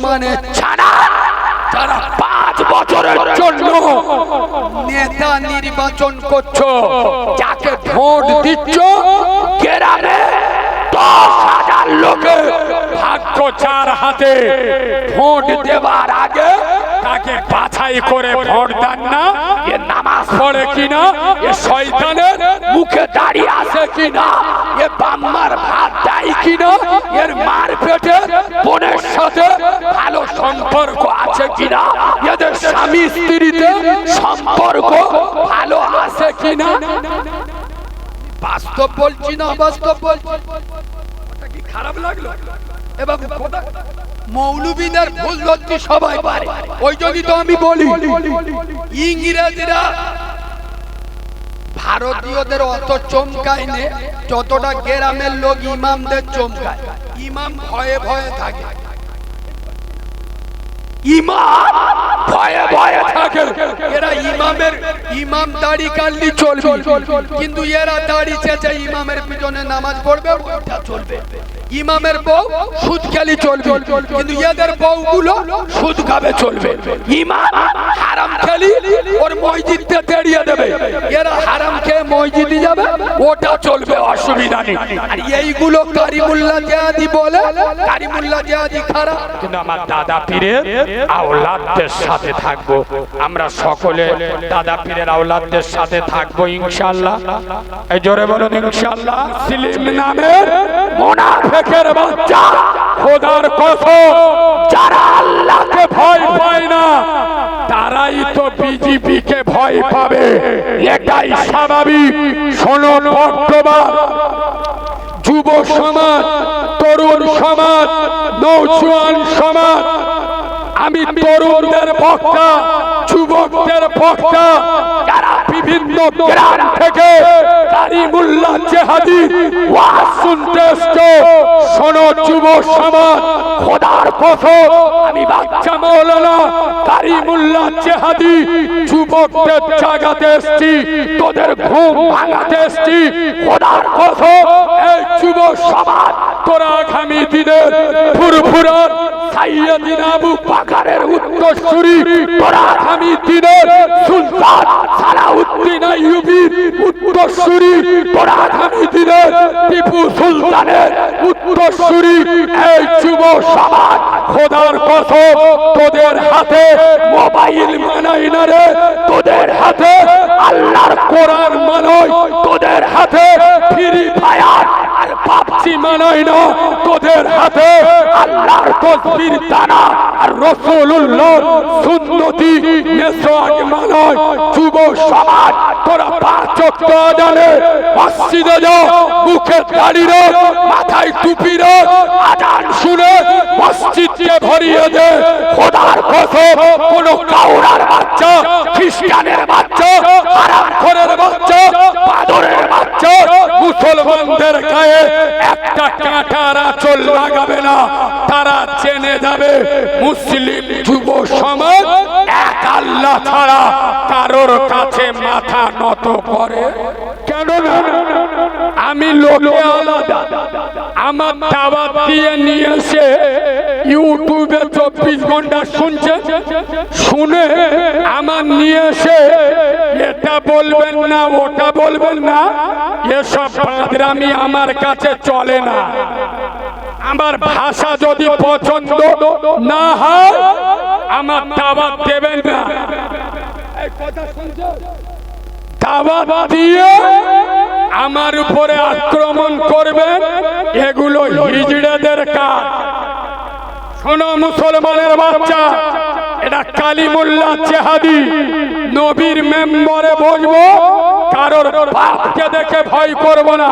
মানে ছাড়া যারা 5 বছরের জন্য নেতা নির্বাচন করছো, যাকে ভোট দিচ্ছ, গ্রামে 10,000 লোকের ভাগ্য যার হাতে, ভোট দেওয়ার আগে তাকে বাছাই করে ভোট দেন না। এ নামাজ পড়ে কিনা, এ শয়তানের মুখে দাঁড়িয়ে আছে কিনা, এ বাম্মার ভাত দেয় কিনা, এর মার পেটে বোনের সাথে ভালো সম্পর্ক আছে কিনা, এদের স্বামী স্ত্রীতে সম্পর্ক ভালো আছে কিনা। বাস্তব বলছি না বাস্তব বলছি, ওটা কি খারাপ লাগলো? এবার মৌলবীদের ভুল ধরতে সবাই পারে, ওই জন্যই তো আমি বলি ইংরেজরা ভারতীয়দের অত চমকায় নে যতটা গ্রামের লোক ইমামদের চমকায়। ইমাম ভয়ে ভয়ে থাকে, ইমাম ভয়ে ভয়ে থাকে। এরা ইমাম দাড়ি কাটলি চলবে, কিন্তু এরা দাড়ি চেঁচে ইমামের পিছনে নামাজ পড়বে, ওটা চলবে। ইমামের বউ সুদ খেলি চলবে, কিন্তু এদের বউগুলো সুদ খাবে চলবে। ইমাম হারাম খেলি ওর মসজিদে তেড়িয়ে দেবে, এরা হারাম খেয়ে মসজিদে যাবে, ওটা চলবে, অসুবিধা নেই। আর এইগুলো কারিমুল্লাহ জিয়াদি বলে, কারিমুল্লাহ জিয়াদি খারাপ। কিন্তু আমার দাদা পীরের আওলাদদের সাথে থাকবো, আমরা সকলে দাদা পীরের আওলাদদের সাথে থাকবো ইনশাআল্লাহ। এই জোরে বলুন ইনশাআল্লাহ। মুসলিম নামের মুনাফিকের বাচ্চা, খোদার কসম, যারা আল্লাহকে ভয় পায় না তারাই তো বিজেপিকে ভয় পাবে, এটাই স্বাভাবিক। শোনো বর্তমান যুব সমাজ, তরুণ সমাজ, নৌজওয়ান সমাজ, আমি তরুণদের বক্তা, যুবকদের বক্তা, যারা বিভিন্ন গ্রাম থেকে কারিমুল্লাহ জিহাদি ওয়াজ শুনতে এসছো, শোনো যুব সমাজ, খোদার কসম, আমি বাচ্চা মাওলানা কারিমুল্লাহ জিহাদি যুবকদের জাগাতে এসছি, তোদের ঘুম ভাঙাতে এসছি। খোদার কসম, এই যুব সমাজ, তোরা আগামী দিনের ফুরফুরার সাইয়্যিদিনা আবু বকরের উত্তরসূরি, তোরা আগামী দিনের সুলতান সালাউদ্দিন আইয়ুবীর উত্তরসূরি, তোরা আগামী দিনের টিপু সুলতানের উত্তরসূরি। এই যুব সমাজ, খোদার কসম, তোদের হাতে মোবাইল মানাই না রে, তোদের হাতে আল্লাহর কোরআন মানাই, তোদের হাতে ফ্রি ফায়ার আর পাবজি মানাই না, তোদের হাতে আল্লাহর তাসবির দানা আর রাসূলুল্লাহ সুন্নতি মেসওয়াক মানাই। যুব সমাজ, তোরা 5 ওয়াক্ত আযানে মসজিদে যাও, মুখে দাড়ি রাখ, মাথায় টুপি রাখ, আযান শুনে মসজিদকে ভরিয়ে দে। খোদার কসম, কোন কাউরার বাচ্চা, খ্রিস্টানের বাচ্চা, হারামখোরের বাচ্চা, বাদরের বাচ্চা মুসলমানদের গায়ে একটা কাঁটার আঁচল লাগাবে না। তারা জেনে যাবে মুসলিম যুব সমাজ এক আল্লাহ ছাড়া কারোর কাছে মাথা নত করে কেন না। আমি লোকে আলাদা, আমার দাওয়াত দিয়ে নিয়ে এসে ইউটিউবে 24 ঘন্টা শুনছে, শুনে আমার নিয়ে এসে এটা বলবেন না ওটা বলবেন না, এসব বাঁদরামি আমার কাছে চলে না। আমার ভাষা যদি পছন্দ না হয় আমার দাওয়াত দেবেন না। এই কথা শুনছো? দাওয়াত দিয়ে আমার উপরে আক্রমণ করবেন, এগুলো হিজড়েদের কাজ। শোনো মুসলমানের বাচ্চা, এটা কালিমুল্লাহ জিহাদি নবীর মেম্বরে বসবো, কারোর বাপকে দেখে ভয় করব না।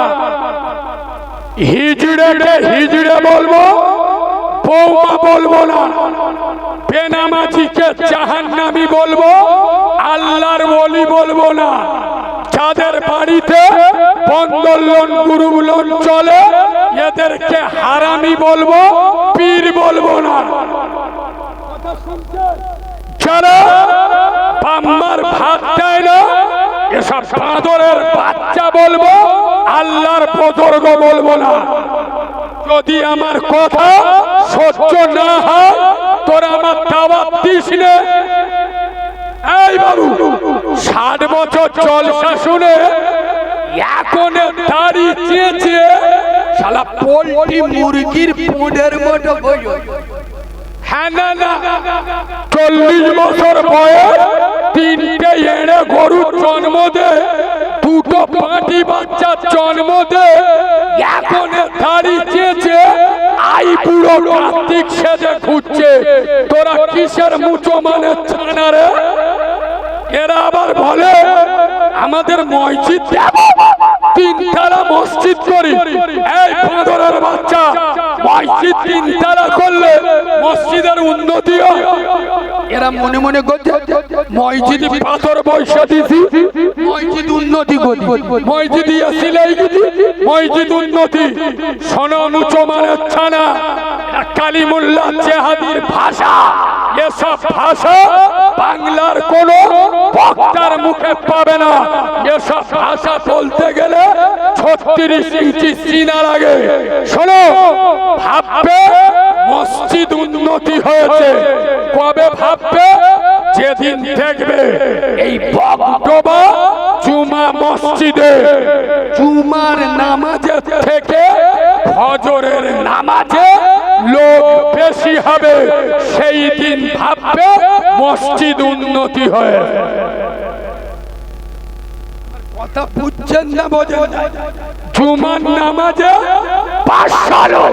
হিজড়েকে হিজড়ে বলবো, বৌমা বলবো না। বেনামাজিকে জাহান্নামী বলবো, আল্লাহর ওলি বলবো না। যাদের বাড়িতে বন্ধন লোন, গ্রুপ লোন চলে, এদেরকে হারামি বলবো, পীর বলবো না। যারা বাম্মার ভাত দেয় না, এসব বাঁদরের বাচ্চা বলবো, আল্লাহর বুজুর্গ বলবো না। যদি আমার কথা সহ্য না হয় তোরা আমার দাওয়াত দিস নে। এই বাবু 60 বছর জলসা শুনে এখন দাড়ি চেয়েছে শালা পোল্ট্রি মুরগির পুঁডের মতো বইও। হ্যাঁ না না 40 বছর বয়স 3টে এড়ে গরুর জন্ম দে, 2টো পাঁটি বাচ্চার জন্ম দে, এখন দাড়ি চেয়েছে আই বুড়ো কার্তিক সেজে ঘুরছে। তোরা কিসের মুচো মানে ছানা রে? এরা আবার বলে আমাদের মসজিদ দেব, 3 তালা মসজিদ করি। এই বাঁদরের বাচ্চা, মসজিদ 3 তালা করলে মসজিদের উন্নতি হয়? এরা মনে মনে করছে মসজিদ পাথর বৈশা দিছি, মসজিদ উন্নতি করি, মসজিদ সিলাই গেছি, মসজিদ উন্নতি। শোনো মুচো মানে ছানা, কালিমুল্লাহ জেহাদির ভাষা। এসব ভাষা বাংলার কোন বক্তার মুখে পাবে না। এসব ভাষা বলতে গেলে 36 ইঞ্চি সিনা লাগে। শোনো, ভাববে মসজিদ উন্নতি হয়েছে, কবে ভাববে? যেদিন দেখবে এই বক্তব্য জুমা মসজিদে জুমার নামাজের থেকে ফজরের নামাজে লোক বেশি হবে, সেই দিন ভাববে মসজিদ উন্নতি হয়। কথা বুঝছেন না? বোঝেন না? জুমার নামাজে 500 লোক,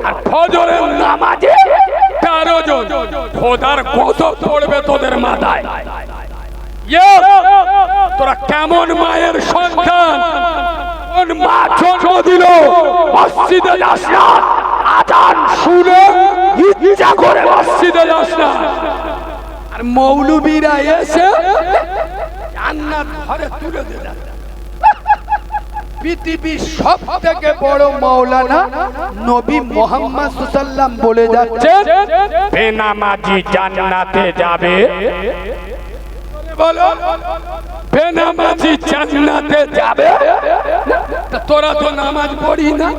আর ফজরের নামাজে 13 জন। খোদার কত পড়বে তোদের মাথায়? তোরা কেমন মায়ের সন্তান? কোন মা জন্ম দিল? মসজিদে যাস না, আজান শুনে ইচ্ছা করে মসজিদে যাস না। আর মৌলবীরা এসে জান্নাত ঘরে তুলে দিলেন। পৃথিবীর সব থেকে বড় মাওলানা নবী মুহাম্মদ সাল্লাল্লাহু বলে যাচ্ছে বেনামাজি জান্নাতে যাবে। বলো, বেনামাজি জান্নাতে যাবে? তোরা তো নামাজ পড়ি না,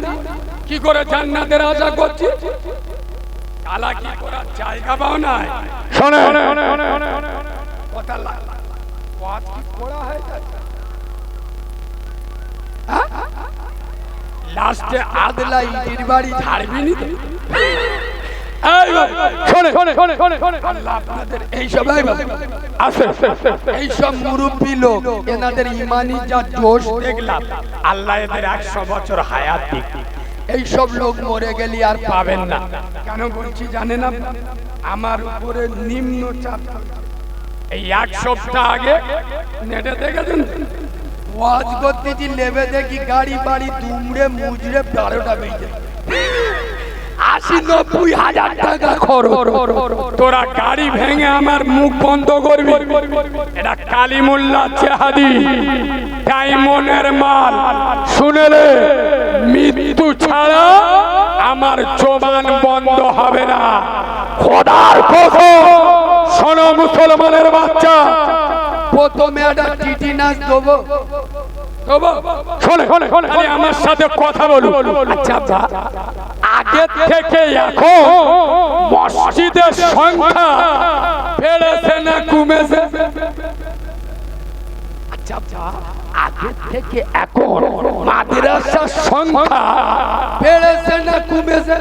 কি করে জান্নাতের আশা করছিস? চালাকি করার জায়গা পাও না। শোনে কথা ওয়াজ কি পড়া হয় লাস্টে আদলা ইটির বাড়ি ছাড়বি নি? এইসব মুরব্বী লোক, এনাদের ইমানি যা জোশ দেখলাম, আল্লাহ এদের 100 বছর হায়াত দিক। এইসব লোক মরে গেলে আর পাবেন না। কেন বলছি জানেন? আমার উপরে নিম্ন চাপ। এই 1 সপ্তাহ আগে নেটে দেখেছেন ওয়াজ করতেছি, লেবে দেখি গাড়ি বাড়ি দুমড়ে মুজড়ে 12টা বেজে 80-90 হাজার টাকা খরচ। তোরা গাড়ি ভেঙে আমার মুখ বন্ধ করবি? এটা কালিমুল্লাহ জেহাদি ডায়মন্ডের মাল। শুনেলে মৃত্যু ছাড়া আমার জবান বন্ধ হবে না। খোদার কসম, শোনো মুসলমানের বাচ্চা, প্রথমে একটা টিটি নাচ দেবো। আমার সাথে কথা বলুন। আচ্ছা, আগে থেকে এখন মসজিদের সংখ্যা বেড়েছে না কমেছে? আচ্ছা, আগে থেকে এখন মাদ্রাসার সংখ্যা বেড়েছে না কমেছে?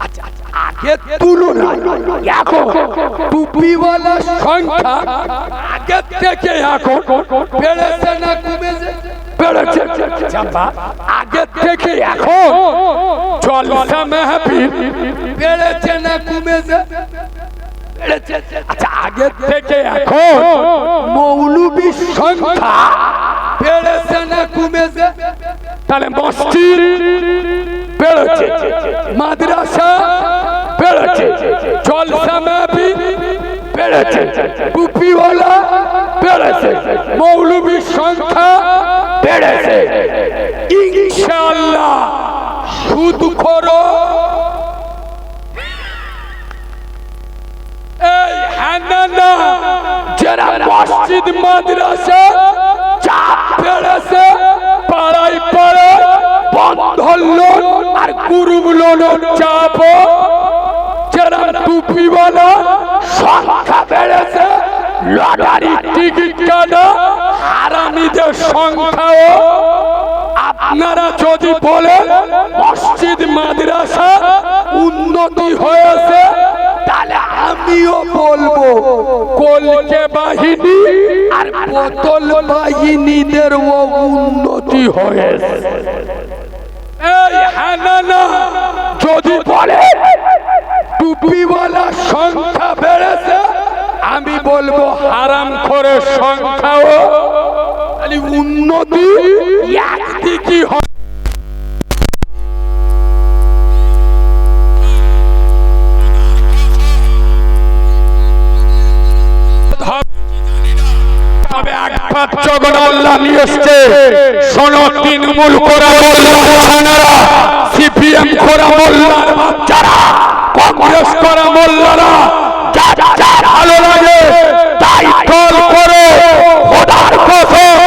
আচ্ছা, আগের তুলনায় এখন টুপিওয়ালার সংখ্যা আগের থেকে এখন বেড়েছে না কমেছে? বেড়েছে। আগের থেকে এখন জলসা মাহফিল বেড়েছে না কমেছে? বেড়েছে। আচ্ছা, আগের থেকে এখন মৌলবীর সংখ্যা বেড়েছে না কমেছে? তাহলে মসজিদ বেড়েছে, মাদ্রাসা বেড়েছে, জলসা মাহফিল বেড়েছে, টুপিওয়ালা বেড়েছে, মৌলবীর সংখ্যা বেড়েছে। ইনশাআল্লাহ সুদখোর এই হানানা যারা মসজিদ মাদ্রাসা চাপ বেড়েছে, পাড়ায় পাড়ায় বন্ধন লোন আর গ্রুপ লোনের চাপ যারা টুপিওয়ালা সংখ্যা বেড়েছে, লটারি টিকিট কাটা হারামিদের সংখ্যাও আপনারা যদি বলেন মসজিদ মাদ্রাসা উন্নতি হয়েছে, তাহলে আমিও বলবো কলকে বাহিনী আর বোতল বাহিনীদের উন্নতি হয়েছে। এই হ্যাঁ না যদি বলে টুপিওয়ালা সংখ্যা বেড়েছে, আমি বলবো হারাম করে সংখ্যাও উন্নতি একদিকই হয়। তৃণমূল করা মোল্লারা, সিপিএম করা মোল্লার বাচ্চারা, কংগ্রেস করা মোল্লারা, ভালো লাগে তাই কল করে খোদার কসম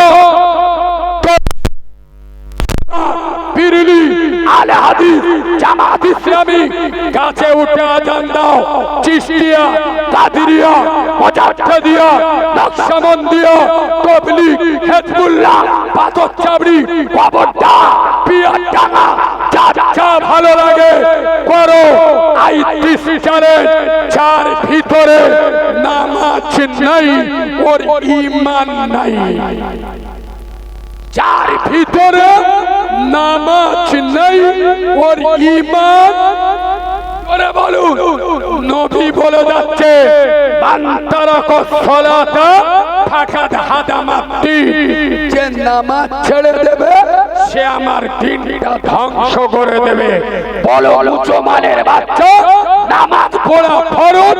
বিরলি আলে হাদিস জামাত ইসলামী কাছে উঠে আজান দাও। চিশতিয়া, কাদিরিয়া, মুজাদ্দিদিয়া, নকশবন্দিয়া, তবলিগ, হিজবুল্লাহ, পাথর চাবড়ি, কবরদা, পিয়ারডাঙ্গা, যা ভালো লাগে করো। আইটিস চ্যালেঞ্জ, যার ভিতরে নামাজ নাই ওর ঈমান নাই, যার ভিতরে নামাজ নেই ওর ঈমান। ওরে বলুন, নবী বলে যাচ্ছে মান তারাকা সালাতা ফাকাদ হাদামাদ্দিন, যে নামাজ ছেড়ে দেবে সে আমার দিনটা ধ্বংস করে দেবে। বলো মুসলমানের বাচ্চা, নামাজ পড়া ফরজ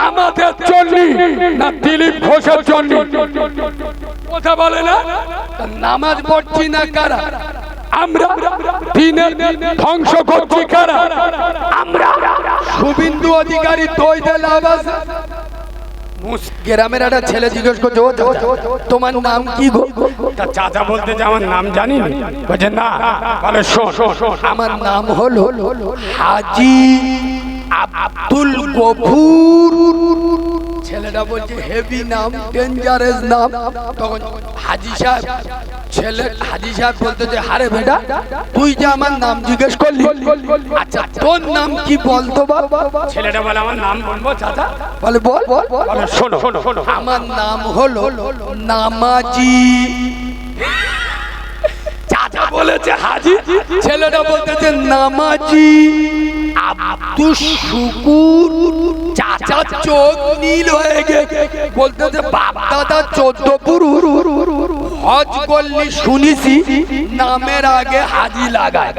আমাদের জন্য না দিলীপ ঘোষের জন্য? কথা বলে না, নামাজ পড়ছি না কারা? আমরা দিনের ধ্বংস করছি কারা? আমরা। শুভেন্দু অধিকারী তৈতে লাভ আছে? গ্রামের একটা ছেলে জিজ্ঞেস করছে, ও তোমার নাম কি গো? চাচা বলতে যে আমার নাম জানি বলছে না, বলে শোন আমার নাম হলো হাজি আব্দুল গফুর। ছেলেটা বলছে হেভি নাম, ডেঞ্জারাস নাম। তখন হাজি সাহেব, ছেলে হাজি সাহেব বলতে যে হারে বেটা তুই যে আমার নাম জিজ্ঞেস করলি, আচ্ছা তোর নাম কি বলতো বাবা? ছেলেটা বলে আমার নাম বলবো চাচা? বলে বল বল বল। শোনো আমার নাম হলো নামাজি। চাচা বলেছে হাজি, ছেলেটা বলতেছে নামাজি আব্দুল শুকুর। চাচা চোখ নীল হয়ে গেছে, বলতেছে বাপ দাদা 14 পুরুষ হজ করলি শুনেছি, নামের আগে হাজি লাগায়।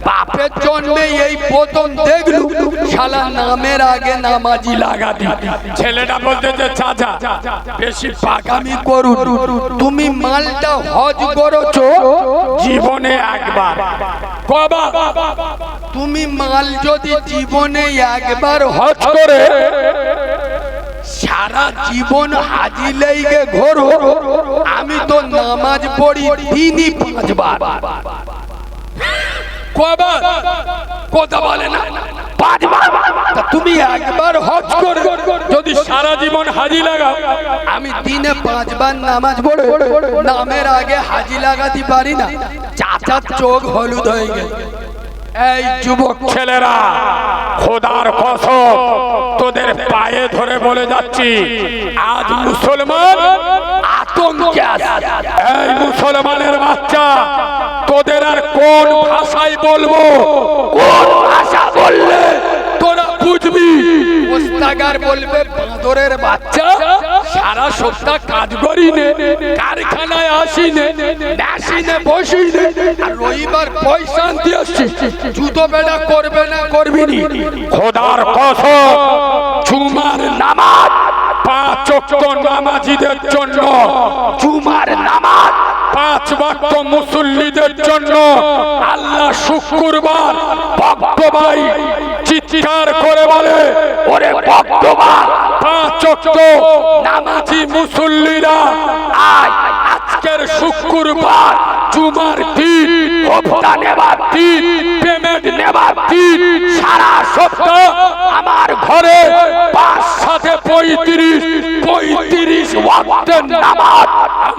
বাপের জন্মে এই প্রথম দেখলু শালা নামের আগে নামাজি লাগাতি। ছেলেটা বলতেছে চাচা বেশি পাকামি করুন, তুমি মালটা হজ করেছো জীবনে একবার, কবার? তুমি মাল যদি জীবনে একবার হজ করে সারা জীবন হাজি লেগে ঘোরো, আমি তো নামাজ পড়ি দিনই 5 বার। কবার? কথা বলে না, 5 বার। তুমি একবার হজ করে যদি সারা জীবন হাজি লাগাও, আমি দিনে 5 বার নামাজ পড়ে নামের আগে হাজি লাগাতে পারি না। চাচার চোখ হলুদ হয়ে গেছে। এই যুবক ছেলেরা, খোদার কসম তোদের পায়ে ধরে বলে যাচ্ছি, আজ মুসলমান আতঙ্কে আছে। এই মুসলমানের বাচ্চা, তোদের আর কোন ভাষায় বলবো? কোন ভাষা বললে তোরা বুঝবি? ওস্তাগার বলবে বাঁদরের বাচ্চা, সারা সপ্তাহ কাজ করি নে, কারখানায় আসি নে, মেশিনে বসি নে, আর রবিবার পয়সা আনতে আসছি, জুতো বেড়া করবে না করবি নি। খোদার কসম জুমার নামাজ 5 ওয়াক্ত নামাজীদের জন্য, জুমার নামাজ 5 ওয়াক্ত মুসল্লিদের জন্য। আল্লাহ শুক্রবার ভক্ত ভাই চিৎকার করে বলে, ওরে ভক্ত ভাই 5 ওয়াক্ত নামাজি মুসল্লিরা আয় আজকের শুক্রবার জুমার দিন, হপ্তা নেবার দিন পেমেন্ট নেবার দিন, সারা সপ্তাহ আমার ঘরে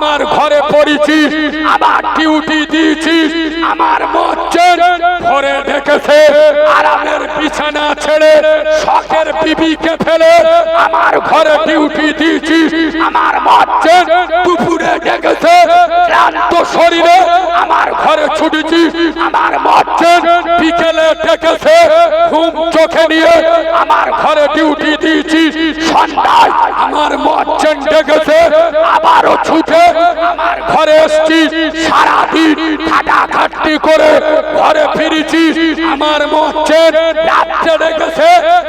আমার ঘরে পড়েছিস, আমার ডিউটি দিয়েছিস, আমার মজ্জেন ঘরে ডেকেছে, আরামের বিছানা ছেড়ে শখের বিবিকে ফেলে আমার ঘরে ডিউটি দিয়েছিস, আমার মজ্জেন দুপুরে ডেকেছে, ক্লান্ত শরীরে আমার ঘরে ছুটেছিস, আমার মজ্জেন বিকেলে ডেকেছে, ঘুম চোখে নিয়ে আমার ঘরে ডিউটি দিয়েছিস, সন্ধ্যায় আমার মজ্জেন ডেকেছে, আবারও ছুটে আমার ঘরে এসছিস, সারাদিন খাটাখাটনি করে ঘরে ফিরেছিস, আমার মজ্জেন রাত্রে ডেকেছে,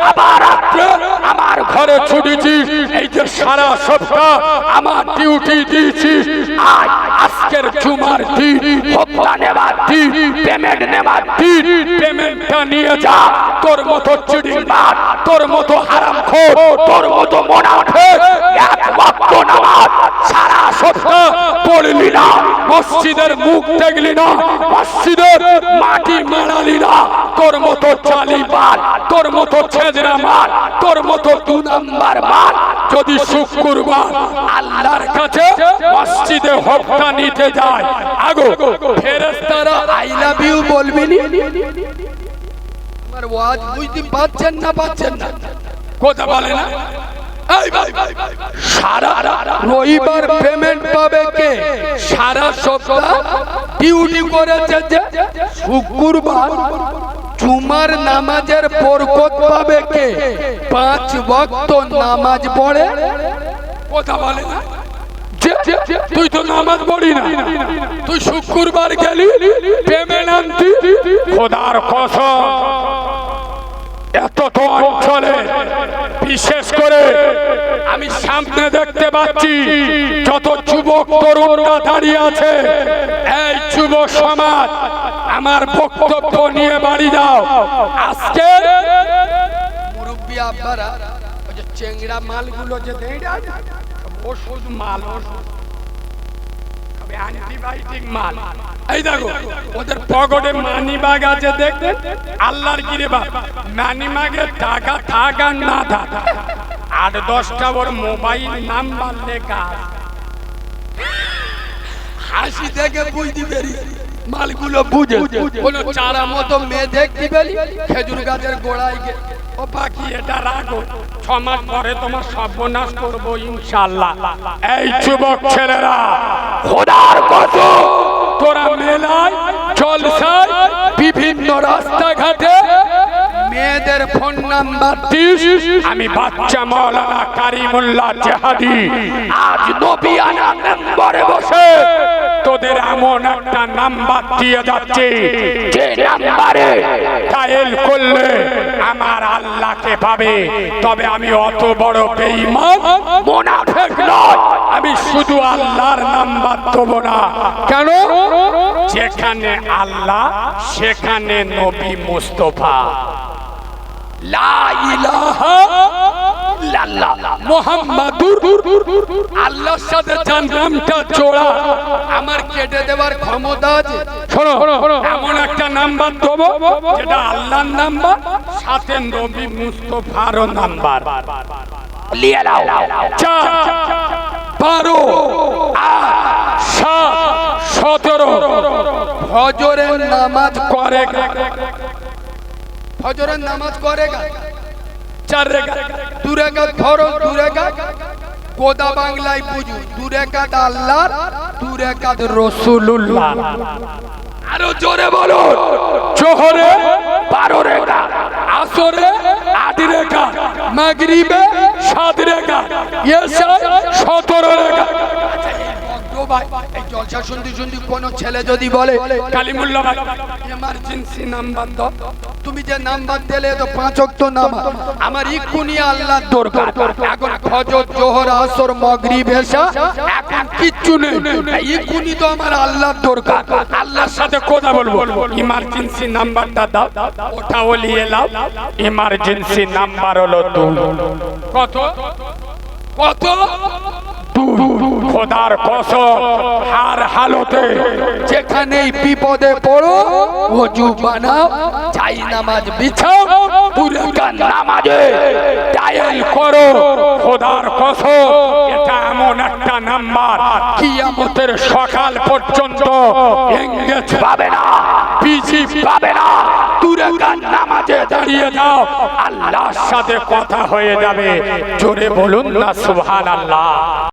আবার রাত্রে আমার ঘরে ছুটেছিস, এই যে সারা সপ্তাহ আমার ডিউটি দিয়েছিস, আজকের জুমার দিন, হপ্তা নেবার দিন, পেমেন্ট নেবার দিন, পেমেন্টটা নিয়ে যা। তোর মতো চিড়িংবাজ, তোর মতো হারামখোর, তোর মতো মুনাফিক এক ওয়াক্ত নামাজ সারা সপ্তাহ পড়লি না, মসজিদের মুখ দেখলি না, মসজিদের মাটি মানালি না, তোর মতো চালিবাজ, তোর মতো ছেজরা মাল, তোর মতো 2 নাম্বার মাল যদি শুক্রবার আল্লাহর কাছে মসজিদে হপ্তা নিতে যায়, আগো ফেরেশতারা আই লাভ ইউ বলবি নি? আমার ওয়াজ বুঝতে পারছেন না? কথা বলে না? এই ভাই, সারা রবিবার পেমেন্ট পাবে কে? সারা সপ্তাহ ডিউটি করেছে যে শুক্রবার জুমার নামাজের বরকত পাবে কে? 5 ওয়াক্ত নামাজ পড়ে। কথা বলে না? তুই তো নামাজ পড়ি না, তুই শুক্রবার গেলি পেমেন্ট আনতি, খোদার কসম এত তো অঞ্চলে বিশেষ করে আমি সামনে দেখতে পাচ্ছি যত যুবক তরুণরা দাঁড়িয়ে আছে, এই যুব সমাজ আমার বক্তব্য নিয়ে বাড়ি যাও। আজকে মুরব্বী আব্বারা ওই যে চেংড়া মালগুলো যে দেয় না, ওষুধ মাল, অ্যান্টিবায়োটিক মাল, এই দেখো ওদের পকেটে মানি ব্যাগ আছে, দেখবেন আল্লাহর কিরে বাপ, মানি ব্যাগে টাকা থাক আর না থাক, 8-10টা ওর মোবাইল নাম্বার লেখা, হাসি দেখে বুঝতে পারি মালগুলো বুঝে। কোনো চারা মতো মেয়ে দেখতে পেলি খেজুর গাছের গোড়ায় গিয়ে, ও বাকি এটা রাখো, 6 মাস পরে তোমার সর্বনাশ করবো ইনশাআল্লাহ। এই যুবক ছেলেরা, খোদার কসম তোরা মেলায় জলসায় বিভিন্ন রাস্তাঘাটে মেয়েদের ফোন নাম্বার দিস, আমি বাচ্চা মাওলানা কারিমুল্লাহ জাহাদি আজ নবিয়ানা মেম্বারে বসে তোদের এমন একটা নাম্বার দিয়ে যাচ্ছে, যে নাম্বারে ডায়াল করলে আমার আল্লাহকে পাবে। তবে আমি অত বড় বেঈমান মুনাফিক নই, আমি শুধু আল্লাহর নাম্বার দেব না। কেন? যেখানে আল্লাহ সেখানে নবী মুস্তাফা, লা ইলাহা ইল্লাল্লাহ মুহাম্মাদুর আল্লাহর সাথে যার নামটা জোড়া আমার কেটে দেওয়ার ক্ষমতা আছে। শোনো, এমন একটা নাম্বার দেবো যেটা আল্লাহর নাম্বার, সাথে নবী মুস্তাফারও নাম্বার। 12 7 17 ফজরের নামাজ করে, ফজরের নামাজ করেগা 4 রেখাত, 2 রাকাত ফরজ, 2 রাকাত কোদা বাংলায় বুঝু, 2 রাকাত আল্লাহর, 2 রাকাত রাসূলুল্লাহ। আরো জোরে বলো, জোহরে 12 রেখাত, আসরে 8 রেখাত, মাগরিবে 7 রেখাত, ইশায় 17 রেখাত। এই জলসা শুনতে কোন ছেলে যদি বলে কালিমুল্লাহ ভাই এমার্জেন্সি নাম্বার দাও, তুমি যে নাম্বার দিলে তো 5 ওয়াক্ত নামাজ আমার ইকুনি আল্লাহর দরকার, এখন ফজর জোহর আসর মাগরিব এশা এখন কিচ্ছু নেই, ইকুনি তো আমার আল্লাহর দরকার। আল্লাহর সাথে কথা বলবো, ইমার্জেন্সি নাম্বারটা দাও, ওটাও নিয়ে নাও। ইমার্জেন্সি নাম্বার হলো 2। কত কত? 2। খোদার কসম হার হালতে যেখানেই বিপদে পড়ো ওযু বানাও, চাই নামাজ বিছাও, 2 রাকাত নামাজে ডায়াল করো। খোদার কসম এটা এমন একটা নাম্বার কিয়ামতের সকাল পর্যন্ত এঙ্গেজ পাবে না, বিজি পাবে না। দূরে কান নামাজে দাঁড়িয়ে যাও, আল্লাহর সাথে কথা হয়ে যাবে। জোরে বলুন না সুবহানাল্লাহ।